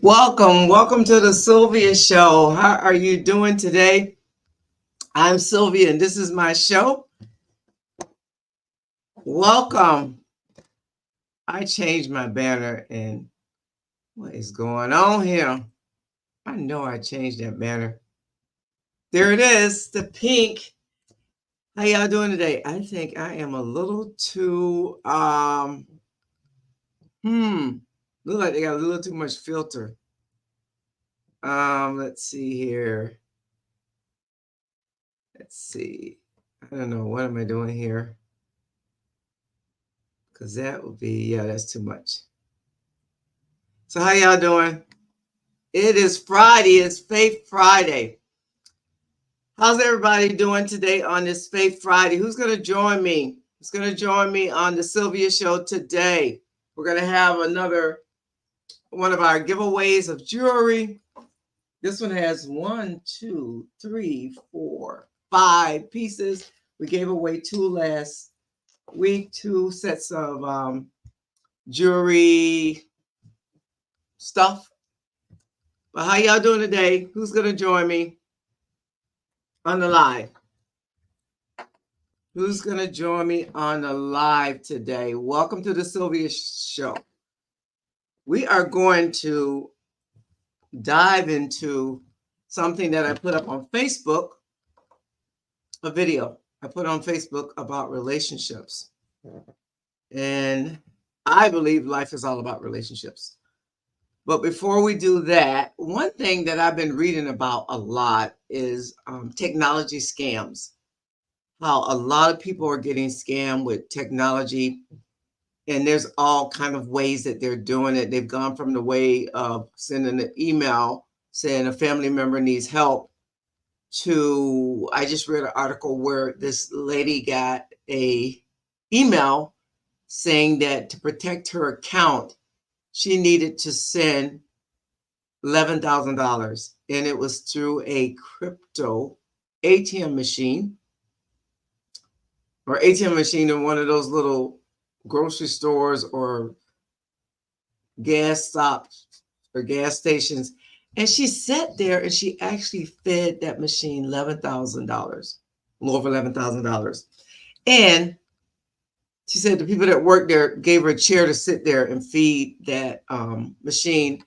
Welcome to the Sylvia Show. How are you doing today? I'm Sylvia, and this is my show. Welcome. I changed my banner, and what is going on here? I know I changed that banner. There it is, the pink. How y'all doing today? I think I am a little too look like they got a little too much filter. Let's see here. Let's see. I don't know. What am I doing here? Because that would be, yeah, that's too much. So how y'all doing? It is Friday. It's Faith Friday. How's everybody doing today on this Faith Friday? Who's going to join me? Who's going to join me on the Sylvia Show today? We're going to have another one of our giveaways of jewelry. This one has 1, 2, 3, 4, 5 pieces. We gave away 2 last week, 2 sets of jewelry stuff. But how y'all doing today? Who's going to join me on the live? Who's going to join me on the live today? Welcome to the Sylvia Show. We are going to dive into something that I put up on Facebook, a video I put on Facebook about relationships. And I believe life is all about relationships. But before we do that, one thing that I've been reading about a lot is technology scams. How a lot of people are getting scammed with technology, and there's all kind of ways that they're doing it. They've gone from the way of sending an email saying a family member needs help to, I just read an article where this lady got a email saying that to protect her account, she needed to send $11,000, and it was through a crypto ATM machine in one of those little grocery stores or gas stops or gas stations. And she sat there and she actually fed that machine $11,000, a little over $11,000. And she said the people that worked there gave her a chair to sit there and feed that machine.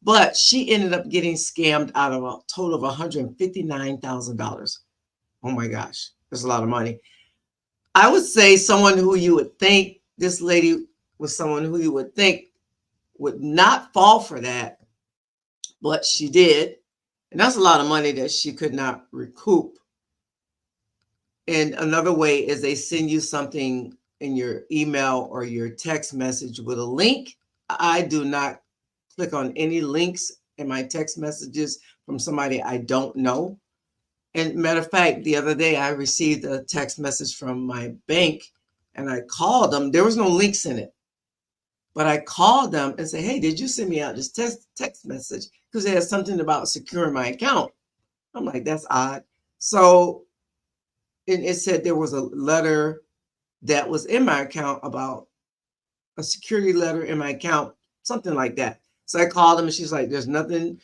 But she ended up getting scammed out of a total of $159,000. Oh my gosh, that's a lot of money. I would say someone who you would think, this lady was someone who you would think would not fall for that, but she did. And that's a lot of money that she could not recoup. And another way is they send you something in your email or your text message with a link. I do not click on any links in my text messages from somebody I don't know. And matter of fact, the other day I received a text message from my bank and I called them. There was no links in it, but I called them and said, hey, did you send me out this text message? Because it has something about securing my account. I'm like, that's odd. So it said there was a letter that was in my account about a security letter in my account, something like that. So I called them and she's like, there's nothing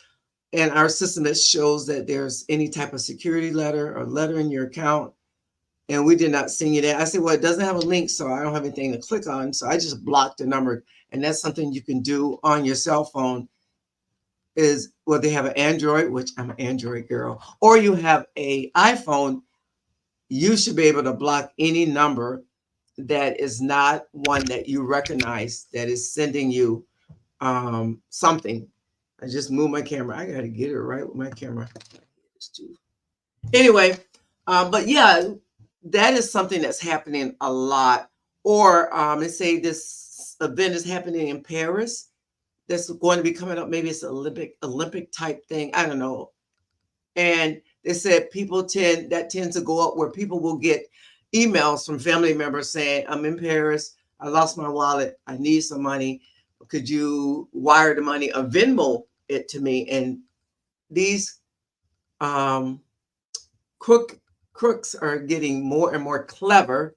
in our system that shows that there's any type of security letter or letter in your account. And we did not send you that. I said, well, it doesn't have a link, so I don't have anything to click on. So I just blocked the number. And that's something you can do on your cell phone is whether they have an Android, which I'm an Android girl, or you have a iPhone, you should be able to block any number that is not one that you recognize that is sending you something. I just moved my camera. I got to get it right with my camera. Anyway, but yeah, that is something that's happening a lot. Or let's say this event is happening in Paris that's going to be coming up. Maybe it's an Olympic type thing. I don't know. And they said people tend to go up where people will get emails from family members saying, I'm in Paris. I lost my wallet. I need some money. Could you wire the money or Venmo it to me? And these crooks are getting more and more clever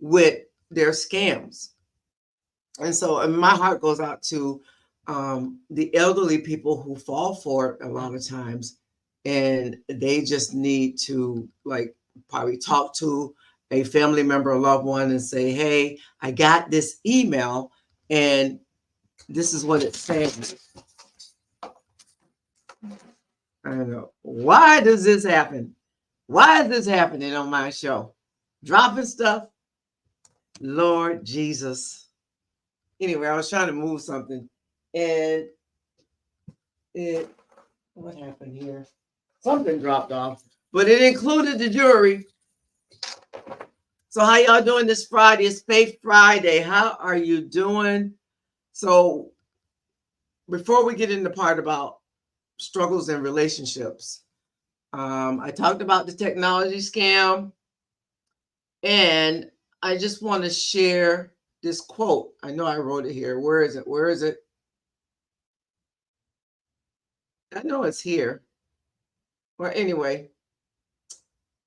with their scams. And so my heart goes out to the elderly people who fall for it a lot of times, and they just need to like probably talk to a family member or loved one and say, hey, I got this email and this is what it says. I don't know. Why does this happen? Why is this happening on my show? Dropping stuff? Lord Jesus. Anyway, I was trying to move something and what happened here? Something dropped off, but it included the jewelry. So how y'all doing this Friday? It's Faith Friday. How are you doing? So before we get into the part about struggles in relationships, I talked about the technology scam, and I just want to share this quote. I know I wrote it here. Where is it? Where is it? I know it's here. Well, anyway,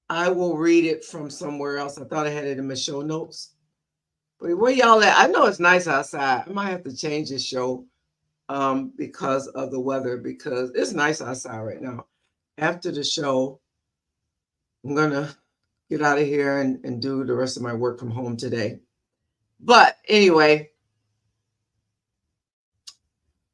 I will read it from somewhere else. I thought I had it in my show notes. But where y'all at? I know it's nice outside. I might have to change this show because of the weather, because it's nice outside right now. After the show, I'm going to get out of here and do the rest of my work from home today. But anyway,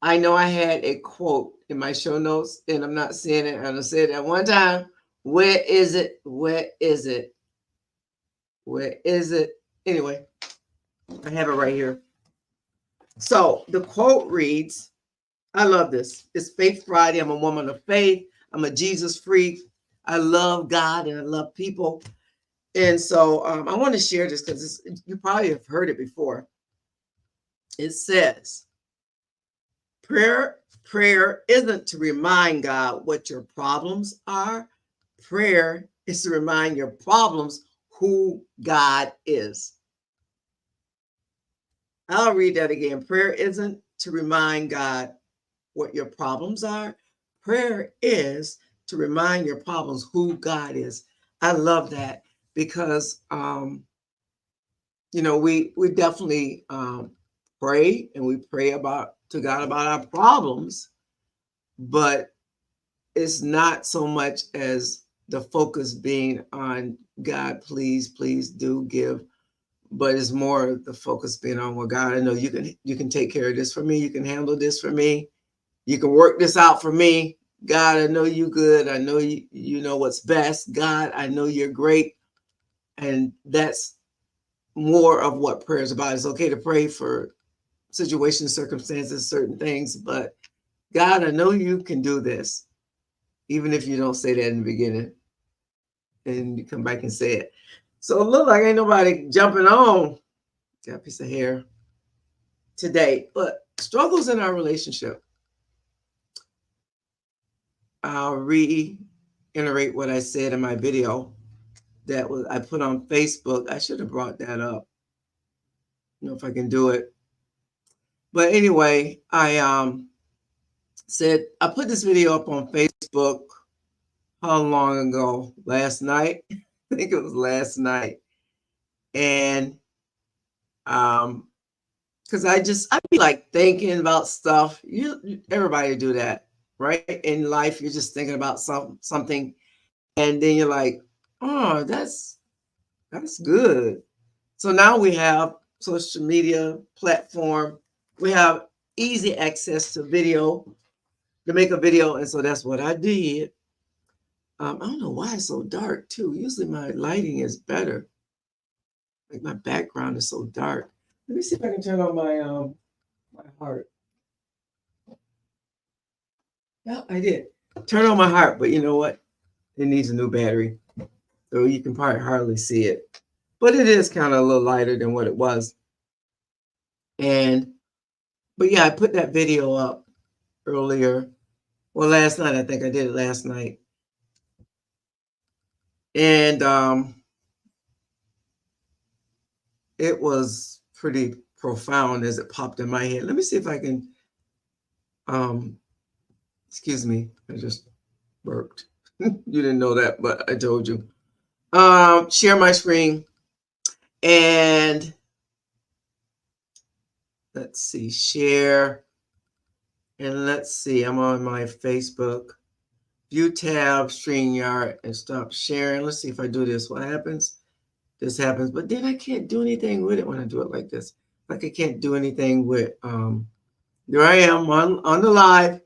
I know I had a quote in my show notes and I'm not seeing it. I'm going to say it at one time. Where is it? Where is it? Where is it? Anyway, I have it right here. So the quote reads, I love this. It's Faith Friday. I'm a woman of faith. I'm a Jesus freak. I love God and I love people. And so I want to share this because you probably have heard it before. It says, prayer isn't to remind God what your problems are. Prayer is to remind your problems who God is. I'll read that again. Prayer isn't to remind God what your problems are. Prayer is to remind your problems who God is. I love that because we definitely pray and we pray to God about our problems, but it's not so much as the focus being on God, please do give, but it's more the focus being on, well, God, I know you can take care of this for me. You can handle this for me. You can work this out for me. God, I know you good. I know you know what's best. God, I know you're great. And that's more of what prayer is about. It's okay to pray for situations, circumstances, certain things, but God, I know you can do this, even if you don't say that in the beginning and you come back and say it. So it looked like ain't nobody jumping on. Got a piece of hair today, but struggles in our relationship. I'll reiterate what I said in my video that I put on Facebook. I should have brought that up. I don't know if I can do it. But anyway, I said I put this video up on Facebook. How long ago? Last night? I think it was last night. And because I'd be like thinking about stuff. Everybody do that, right? In life, you're just thinking about something, and then you're like, oh, that's good. So now we have social media platform. We have easy access to video, to make a video, and so that's what I did. I don't know why it's so dark too. Usually my lighting is better. Like my background is so dark. Let me see if I can turn on my heart. Yeah, I did. Turn on my heart, but you know what? It needs a new battery. So you can probably hardly see it. But it is kind of a little lighter than what it was. But yeah, I put that video up earlier. Well, last night, I think I did it last night. And it was pretty profound as it popped in my head. Let me see if I can, excuse me, I just burped. You didn't know that, but I told you. Share my screen and let's see, share. And let's see, I'm on my Facebook. View tab, StreamYard, and stop sharing. Let's see if I do this. What happens? This happens, but then I can't do anything with it when I do it like this. Like I can't do anything with there I am on the live.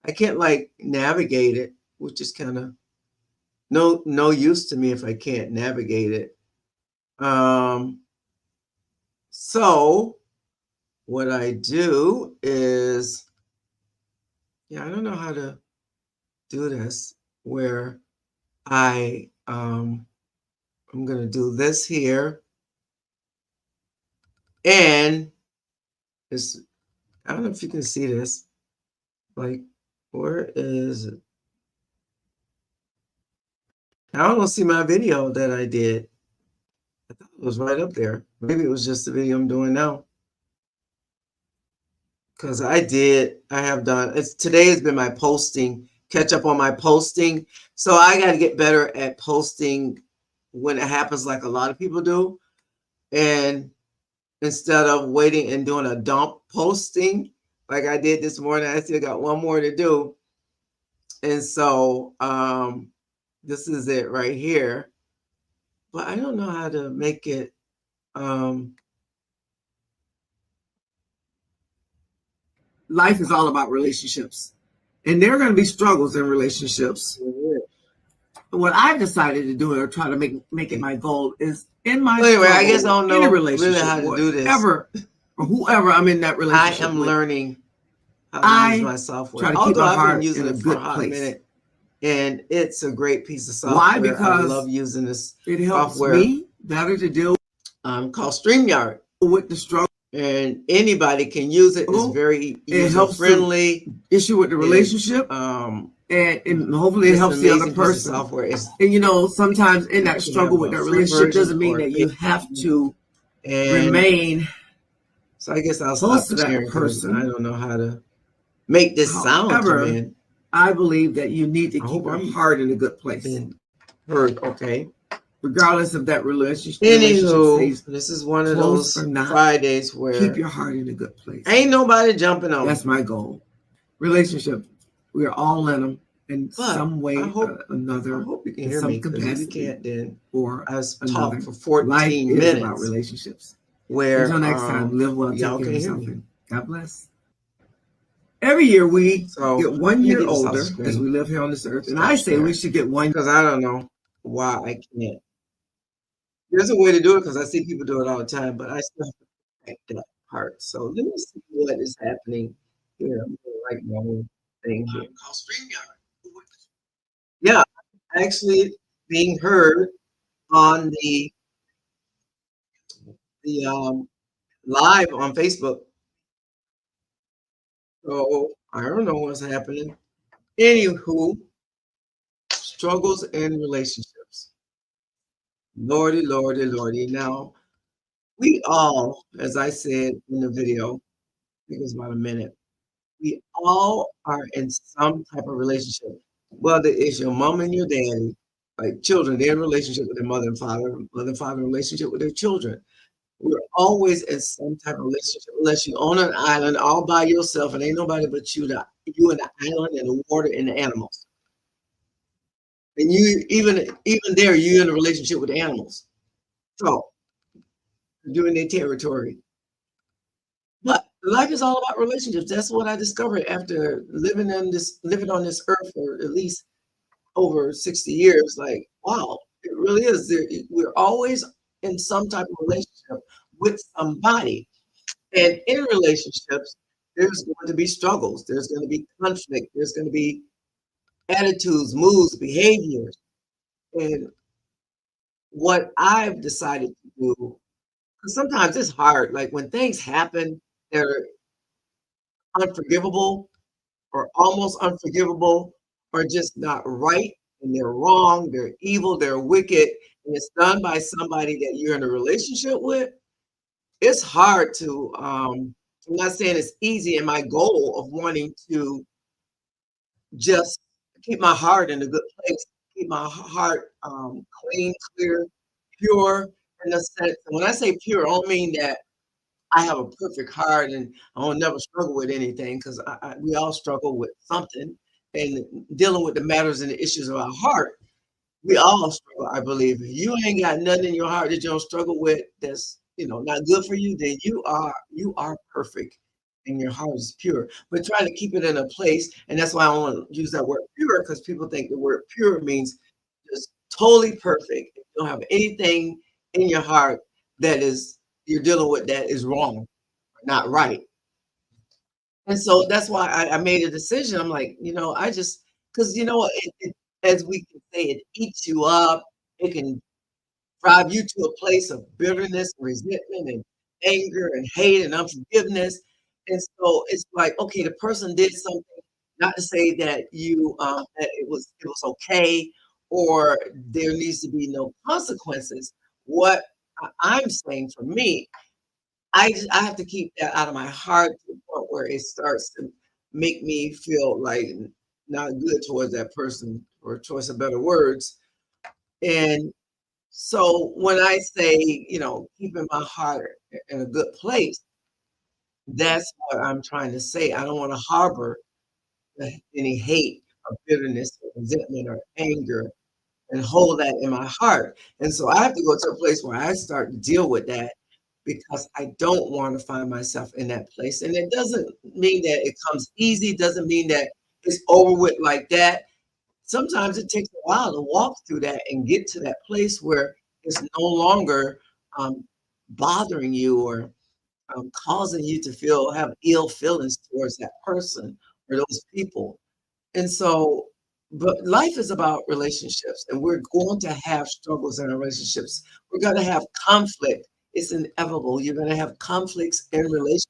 I can't like navigate it, which is kind of no use to me if I can't navigate it. So what I do is, yeah, I don't know how to do this where I'm gonna do this here, and it's, I don't know if you can see this. Like, where is it? I don't see my video that I did. I thought it was right up there. Maybe it was just the video I'm doing now. Because I have done, today has been my posting, catch up on my posting. So I got to get better at posting when it happens like a lot of people do. And instead of waiting and doing a dump posting like I did this morning, I still got one more to do. And so this is it right here. But I don't know how to make it life is all about relationships, and there are going to be struggles in relationships. What I've decided to do, or try to make it my goal, is in my struggle, I guess I don't know really how to do this. Ever or whoever I'm in that relationship, I am learning how to use my software. Try to keep my heart in a good place. And it's a great piece of software. Why? Because I love using this. It helps software. Me better to deal. Called StreamYard with the struggle. And anybody can use it. It's very user-friendly. Issue with the relationship. And hopefully it helps the other person. Software is, and you know, sometimes in that struggle with that relationship doesn't mean that you have to remain. So I guess I'll stop to that person. I don't know how to make this sound come in. I believe that you need to keep your heart in a good place. Heard, okay. Regardless of that relationship. Anywho, this is one of those Fridays where keep your heart in a good place. Ain't nobody jumping on. That's my goal. Relationship, we're all in them in some way or another. I hope you can hear me, because if you can't, then or I was talking for 14 minutes about relationships. Where until next time, live well, take care of something. God bless. Every year we get 1 year older as we live here on this earth, and I say we should get one, because I don't know why I can't. There's a way to do it because I see people do it all the time, but I still have to protect that part. So let me see what is happening here. I'm gonna write my own thing here. Yeah, actually being heard on the live on Facebook. So I don't know what's happening. Anywho, struggles in relationships. Lordy, Lordy, Lordy. Now, we all, as I said in the video, I think it was about a minute, we all are in some type of relationship. Whether it's your mom and your daddy, like children, they're in relationship with their mother and father in relationship with their children. We're always in some type of relationship, unless you own an island all by yourself and ain't nobody but you, you and the island and the water and the animals. And you even there, you're in a relationship with the animals. So you're in their territory. But life is all about relationships. That's what I discovered after living on this earth for at least over 60 years. Like, wow, it really is. We're always in some type of relationship with somebody. And in relationships, there's going to be struggles. There's going to be conflict. There's going to be attitudes, moods, behaviors. And what I've decided to do, because sometimes it's hard, like when things happen that are unforgivable or almost unforgivable or just not right, and they're wrong, they're evil, they're wicked, and it's done by somebody that you're in a relationship with, it's hard to, I'm not saying it's easy, in my goal of wanting to just keep my heart in a good place, keep my heart clean, clear, pure, in a sense. And when I say pure, I don't mean that I have a perfect heart and I will never struggle with anything because we all struggle with something and dealing with the matters and the issues of our heart. We all struggle, I believe. If you ain't got nothing in your heart that you don't struggle with that's, not good for you, then you are perfect and your heart is pure. But try to keep it in a place, and that's why I don't want to use that word pure, because people think the word pure means just totally perfect. You don't have anything in your heart that is you're dealing with that is wrong, not right. And so that's why I made a decision. I'm like, I just because you know what, as we can say, it eats you up. It can drive you to a place of bitterness, resentment, and anger, and hate, and unforgiveness. And so it's like, okay, the person did something. Not to say that that it was okay, or there needs to be no consequences. What I'm saying for me, I have to keep that out of my heart to the point where it starts to make me feel like not good towards that person, or choice of better words. And so when I say, keeping my heart in a good place, that's what I'm trying to say. I don't want to harbor any hate or bitterness or resentment or anger and hold that in my heart. And so I have to go to a place where I start to deal with that, because I don't want to find myself in that place. And it doesn't mean that it comes easy, doesn't mean that it's over with like that. Sometimes it takes a while to walk through that and get to that place where it's no longer um, bothering you, or causing you to have ill feelings towards that person or those people. And so, but life is about relationships, and we're going to have struggles in our relationships. We're going to have conflict. It's inevitable. You're going to have conflicts in relationship.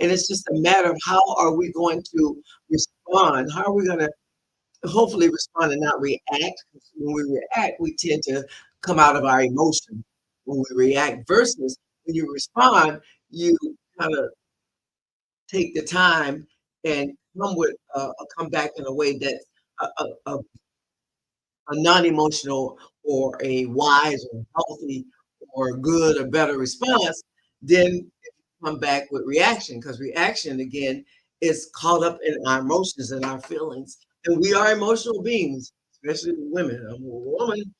And it's just a matter of how are we going to respond? How are we going to hopefully respond and not react? 'Cause when we react, we tend to come out of our emotion when we react, versus when you respond, you kind of take the time and come back in a way that's a non-emotional, or a wise or healthy or good or better response. Then come back with reaction, because reaction again is caught up in our emotions and our feelings, and we are emotional beings, especially women. I'm a woman.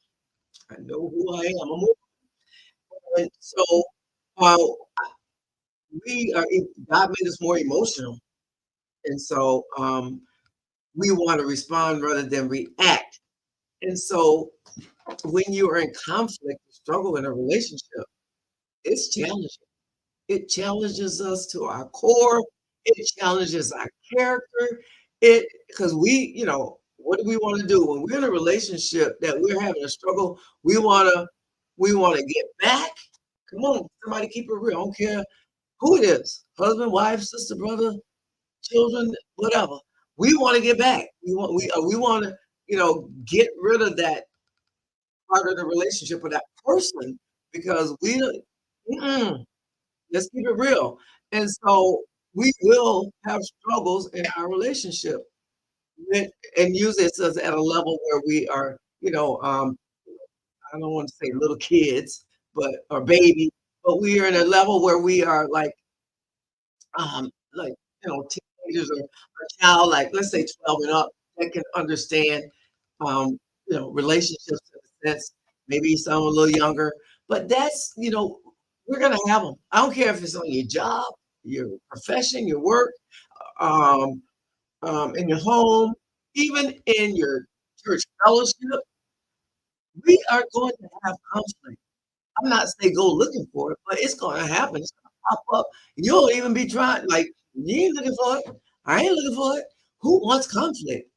I know who I am. I'm a woman. So uh, we are. God made us more emotional, and so we want to respond rather than react. And so when you are in conflict, struggle in a relationship, it's challenging. It challenges us to our core. It challenges our character. It because what do we want to do when we're in a relationship that we're having a struggle? We want to get back. Come on, somebody keep it real. I don't care who it is, husband, wife, sister, brother, children, whatever. We want to get back. We want to get rid of that part of the relationship with that person, because mm-mm, let's keep it real. And so we will have struggles in our relationship. And usually it's us at a level where we are, I don't want to say little kids, but or baby, but we are in a level where we are like teenagers, or a child, like let's say 12 and up, that can understand relationships in a sense, maybe some a little younger, but we're gonna have them. I don't care if it's on your job, your profession, your work, um, in your home, even in your church fellowship. We are going to have conflict. I'm not saying go looking for it, but it's going to happen. It's going to pop up. You'll even be trying, like, you ain't looking for it. I ain't looking for it. Who wants conflict?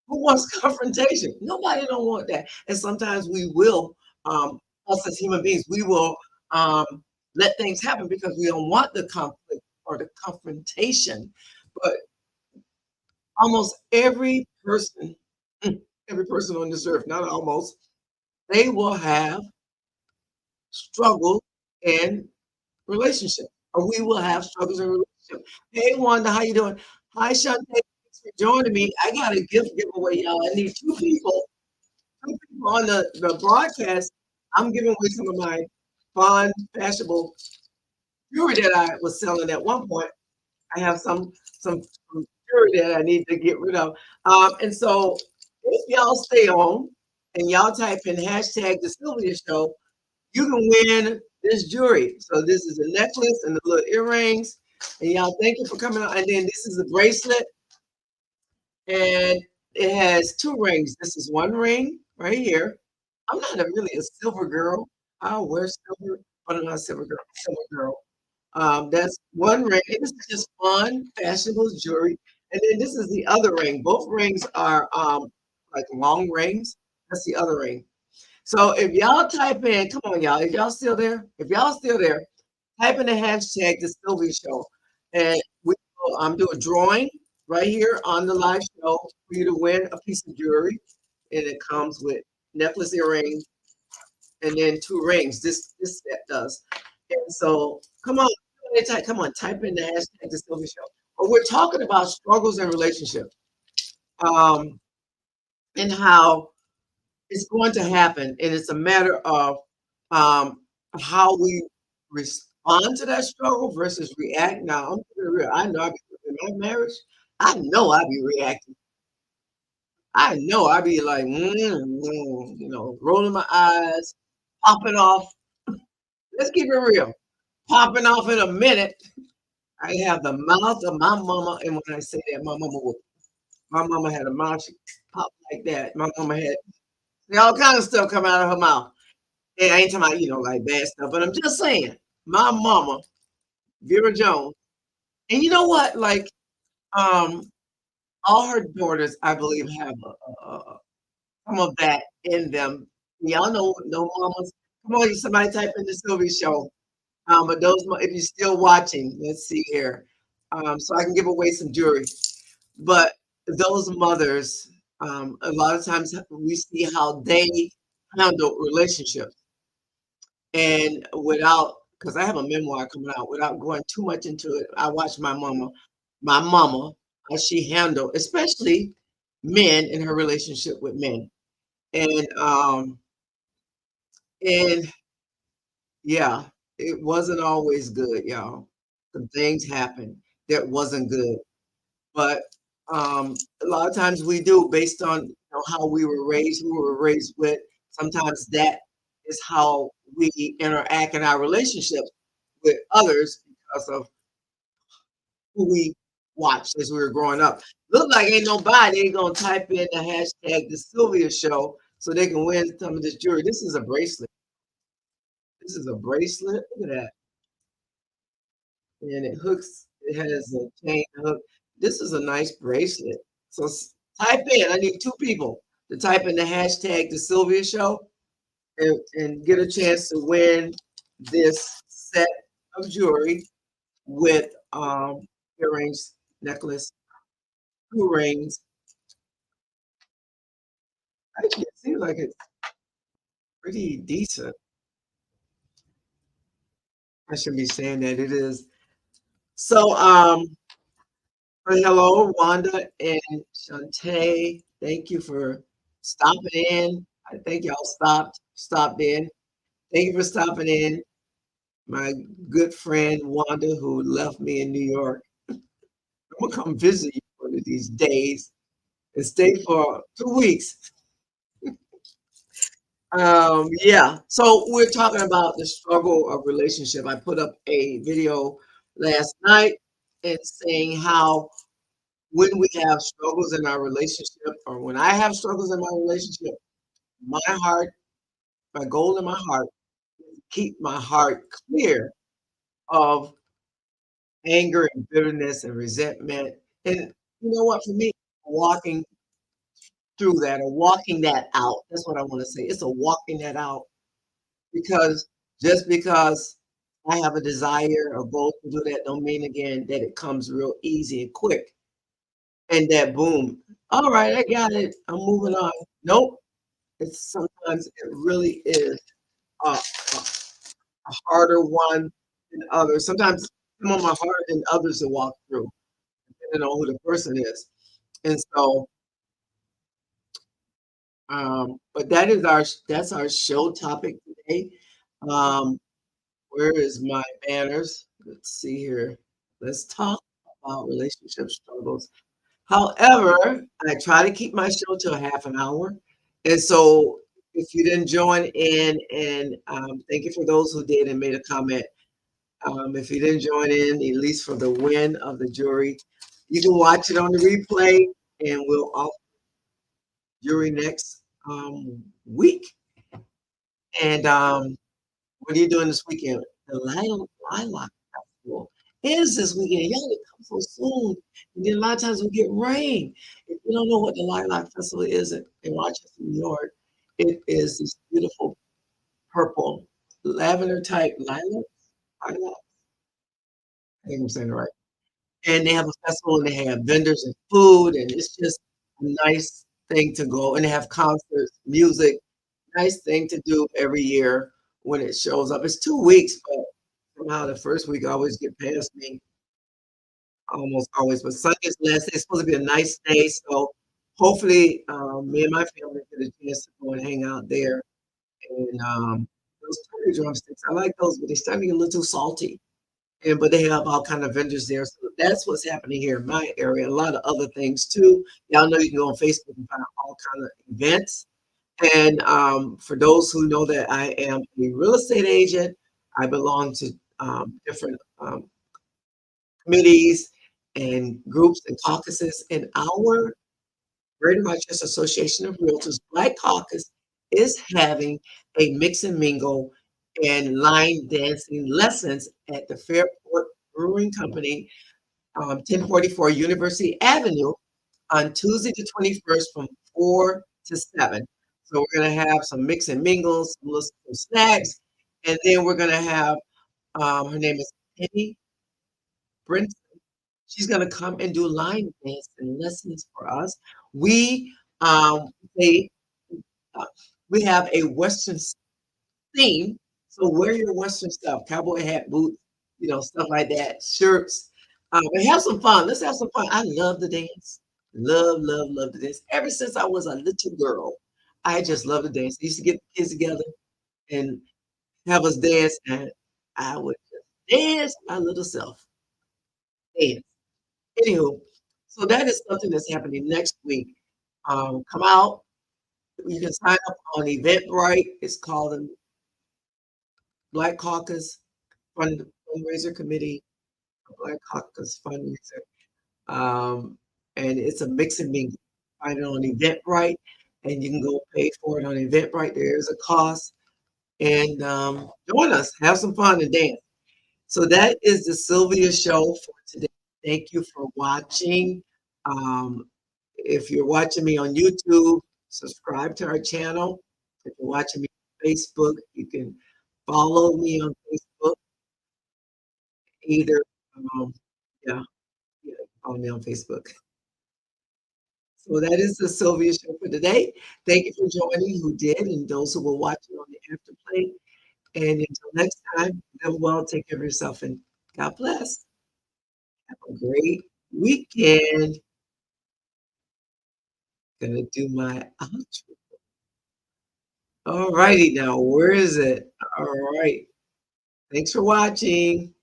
Who wants confrontation? Nobody don't want that. And sometimes we will, us as human beings, we will um, let things happen because we don't want the conflict or the confrontation. But almost every person on this earth, not almost, they will have struggle in relationship, or we will have struggles in relationship. Hey, Wanda, how you doing? Hi, Shantae. Thanks for joining me. I got a gift giveaway, y'all. I need two people on the broadcast. I'm giving away some of my fun, fashionable jewelry that I was selling at one point. I have some jewelry that I need to get rid of. And so if y'all stay on and y'all type in hashtag the Sylvia Show, you can win this jewelry. So this is a necklace and the little earrings. And y'all, thank you for coming on. And then this is a bracelet, and it has two rings. This is one ring right here. I'm not really a silver girl. I wear silver, but I'm not a silver girl. Silver girl. That's one ring. And this is just fun, fashionable jewelry. And then this is the other ring. Both rings are like long rings. That's the other ring. So if y'all type in, come on, y'all, if y'all still there, if y'all still there, type in the hashtag the Sylvia Show, and we will do a drawing right here on the live show for you to win a piece of jewelry, and it comes with necklace, earrings, and then two rings. This set does, and so come on, type in the hashtag the Sylvia Show. But we're talking about struggles in relationships, um, and how it's going to happen, and it's a matter of how we respond to that struggle versus react. Now, I'm being real. I know in my marriage, I know I be reacting. I know I be like, rolling my eyes, popping off. Let's keep it real. Popping off in a minute. I have the mouth of my mama, and when I say that, my mama had a mouth. She popped like that. My mama had all kind of stuff come out of her mouth. And I ain't talking about, like bad stuff, but I'm just saying, my mama, Vera Jones, and you know what? Like, um, all her daughters, I believe, have some of that in them. Y'all know, no mamas. Come on, somebody type in the Sylvia Show. But if you're still watching, let's see here. So I can give away some jewelry. But those mothers, a lot of times we see how they handle relationships. And because I have a memoir coming out, without going too much into it, I watched my mama, how she handled, especially men in her relationship with men. And yeah, it wasn't always good, y'all. Some things happened that wasn't good. But a lot of times we do based on how we were raised, who we were raised with. Sometimes that is how we interact in our relationships with others because of who we watched as we were growing up. Look like ain't nobody ain't gonna type in the hashtag the Sylvia Show so they can win some of this jewelry. This is a bracelet. This is a bracelet. Look at that. And it hooks, it has a chain hook. This is a nice bracelet. So type in, I need two people to type in the hashtag the Sylvia Show and get a chance to win this set of jewelry with earrings, necklace, two rings. Actually, it seems like it's pretty decent. I should be saying that it is. So, hello, Wanda and Shantae. Thank you for stopping in. I think y'all stopped in. Thank you for stopping in. My good friend Wanda, who left me in New York. I'm gonna come visit you one of these days and stay for 2 weeks. Yeah. So we're talking about the struggle of relationship. I put up a video last night and saying how when we have struggles in our relationship, or when I have struggles in my relationship, my heart, my goal in my heart, keep my heart clear of anger and bitterness and resentment. And you know what? For me, walking through that or walking that out, that's what I want to say. It's a walking that out because just because I have a desire or goal to do that don't mean again that it comes real easy and quick and that boom. All right, I got it. I'm moving on. Nope. It's sometimes it really is a harder one than others. Sometimes some of my harder than others to walk through, depending on who the person is. And so, but that's our show topic today. Um, where is my banners? Let's see here. Let's talk about relationship struggles. However, I try to keep my show to a half an hour. And so if you didn't join in, and thank you for those who did and made a comment. If you didn't join in, at least for the win of the jury, you can watch it on the replay, and we'll off jury next week. And what are you doing this weekend? The Lilac Festival is this weekend. Y'all, it comes so soon. And then a lot of times we get rain. If you don't know what the Lilac Festival is in Rochester, New York, it is this beautiful purple lavender type lilac. I think I'm saying it right. And they have a festival and they have vendors and food, and it's just a nice thing to go. And they have concerts, music, nice thing to do every year when it shows up. It's 2 weeks, but somehow the first week I always get past me, almost always. But Sunday's the last day. It's supposed to be a nice day, so hopefully me and my family get a chance to go and hang out there. And those turkey drumsticks, I like those, but they're starting to get a little too salty. And but they have all kind of vendors there, so that's what's happening here in my area. A lot of other things too. Y'all know you can go on Facebook and find all kind of events. And for those who know that I am a real estate agent, I belong to different committees and groups and caucuses. And our Greater Rochester Association of Realtors Black Caucus is having a mix and mingle and line dancing lessons at the Fairport Brewing Company, 1044 University Avenue on Tuesday the 21st from 4 to 7. So we're going to have some mix and mingles, some snacks, and then we're going to have, her name is Penny Brent. She's going to come and do line dance and lessons for us. We they uh, we have a Western theme, so wear your Western stuff, cowboy hat, boots, stuff like that, shirts, and have some fun. Let's have some fun. I love to dance, love to dance. Ever since I was a little girl, I just love to dance. I used to get the kids together and have us dance, and I would just dance my little self. Dance. Anywho, so that is something that's happening next week. Come out. You can sign up on Eventbrite. It's called the Black Caucus Fundraiser Committee, Black Caucus Fundraiser. And it's a mix and mingle. Find it on Eventbrite, and you can go pay for it on Eventbrite. There is a cost. And join us, have some fun and dance. So that is the Sylvia Show for today. Thank you for watching. If you're watching me on YouTube, subscribe to our channel. If you're watching me on Facebook, you can follow me on Facebook. Either, um, yeah, yeah, follow me on Facebook. So that is the Sylvia Show for today. Thank you for joining, who did, and those who will watch it on the afterplay. And until next time, live well, take care of yourself, and God bless. Have a great weekend. Gonna do my outro. All righty now, where is it? All right. Thanks for watching.